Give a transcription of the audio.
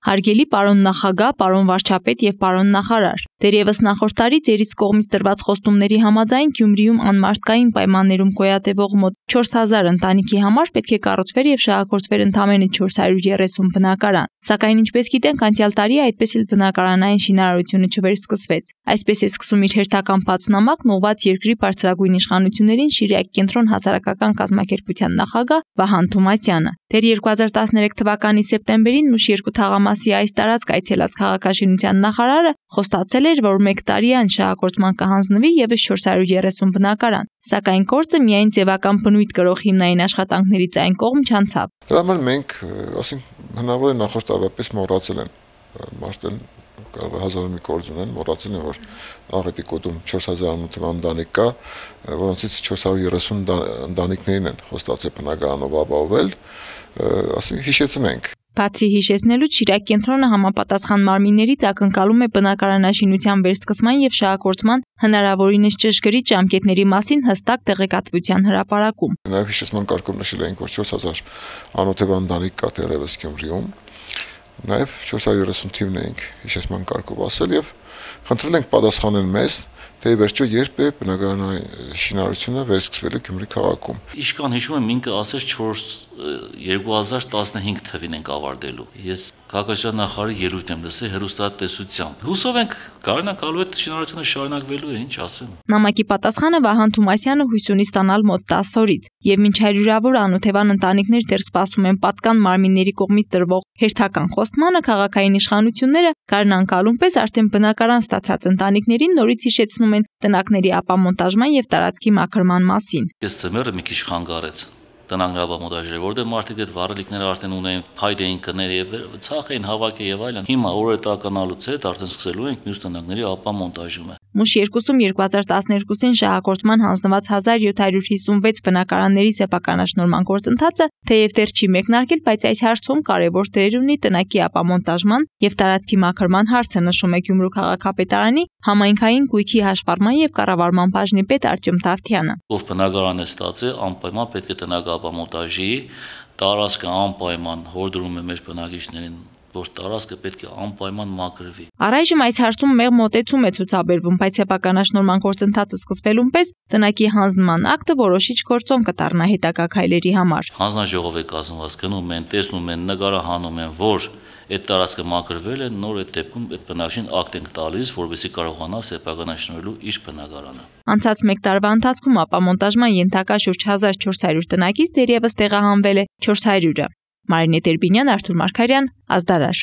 Հարգելի պարոն նախագահ, պարոն վարչապետ եւ պարոն նախարար, դեռևս նախորդ տարի ձերից կողմից տրված խոստումների համաձայն Գյումրիում անմարդկային պայմաններում գոյատևող մոտ 4000 ընտանիքի համար պետք է կառուցվեր եւ շահագործվեր ընդամենը 430 բնակարան, սակայն ինչպես գիտենք, անցյալ տարի այդպես էլ բնակարանային շինարարությունը չվերսկսվեց։ Այսպես է սկսում իր հերթական բաց նամակն ուղղված երկրի բարձրագույն իշխանություններին Շիրակ կենտրոն հասարակական կազմակերպության նախագահ Վահան Թոմասյանը։ Դեռ 2013 թվականի սեպտեմբերին Մուշ 2 թաղամասի այս տարածք այցելած քաղաքաշինության նախարարը խոստացել էր, որ 1 տարի անց շահագործման կհանձնվի եւս 430 բնակարան, սակայն գործը միայն ձևական բնույթ կրող հիմնային աշխատանքներից այն կողմ չանցավ։ Դրա համար մենք, հնարավոր է նախորդ տարվա պես մոռացել են մարդն կարող է հազար մի գործ ունեն, մոռացել են, որ Աղետի գոտում 4000 թվական ընտանիք կա, որոնցից 430 ընտանիքներին են խոստացել բնակարանով ապահովել, հիշեցնենք։ Բացի հիշեցնելուց Շիրակ կենտրոնը համապատասխան մարմիններից ակնկալում է բնակարանաշինության վերսկսման եւ շահագործման հնարավորինս ճշգրիտ ժամկետների մասին հստակ տեղեկատվության հրապարակում։ Նաեւ հիշեցման կարգով նշել ենք, որ 4000 անօթեւան ընտանիք կա դեռևս Գյումրիում, նաեւ 430 թիվն ենք հիշեցման կարգով ասել եւ խնդրել ենք պատասխանել մեզ, թե վերջո երբ է բնակարանային շինարարությունը վերսկսվել է Գյումրի քաղաքում։ Իշքան հիշում եմ, ինքը ասեց 2015 թվին ենք ավարտելու։ Ես քաղաքաշինության նախարարի ելույթ եմ լսել հեռուստատեսությամբ։ Հուսով ենք գարնանկալու այդ շինարարությունը շարունակվելու է, ինչ ասեմ։ Նամակի պատասխանը Վահան Թոմասյանը հույս ունի ստանալ մոտ 10 օրից, եւ մինչև հյուրավոր անօթեւան ընտանիքներ դեռ սպասում են պատկան մարմինների կողմից տրվող հերթական խոստմանը, քաղաքային իշխանությունները գարնանկալուն պես արդեն բնակարան ստացած ընտանիքներին նորից հիշեցնում են տնակների ապամոնտաժման եւ տարածքի մաքրման մասին։ Ես ծմերը մի քիչ խանգարեց տնանքների ապամոնտաժը, որտեղ մարդիկ այդ վառելիքները արդեն ունեն, փայտ էին կներ եւ ցախ էին հավաքել եւ այլն։ Հիմա օրը տականալուց հետ արդեն սկսելու ենք մյուս տնանքների ապամոնտաժումը։ Մուշ 2-ում 2012-ին շահագործման հանձնված 1756 բնակարանների սեփականաշնորհման գործընթացը թեև դեռ չի մեկնարկել, բայց այս հարցում կարևոր դեր ունի տնակի ապամոնտաժման եւ տարածքի մաքրման հարցը, նշում է Գյումրու քաղաքապետարանի համայնքային գույքի հաշվառման եւ կառավարման բաժնի պետ Արտյոմ Թավթյանը։ Ով բնակարան է ստացել, անպայման պետք է տնակ ապամոնտաժի, տարածքը անպայման հորդորում է մեր բնակիչներին, որ տարածքը պետք է անպայման մաքրվի։ Առայժմ այս հարցում մեղ մոտեցում է ցուցաբերվում, բայց սեփականաշնորհման գործընթացը սկսվելուն պես տնակի հանձնման ակտը որոշիչ գործոն կդառնա հետագա քայլերի համար։ Հանձնաժողով է կազմված, գնում են, տեսնում են, նկարահանում են, որ այդ տարածքը մաքրվել է, նոր այդ դեպքում այդ բնակչին ակտ ենք տալիս, որովհետեւ կարողանա սեփականաշնորհելու իր բնակարանը։ Անցած 1 տարվա ընթացքում ապամոնտաժման ենթակա շուրջ 1400 տնակից դեռևս տեղահանվել է 400-ը։ Մարինե Տերբինյան, Արթուր Մարգարյան, Ազդարար։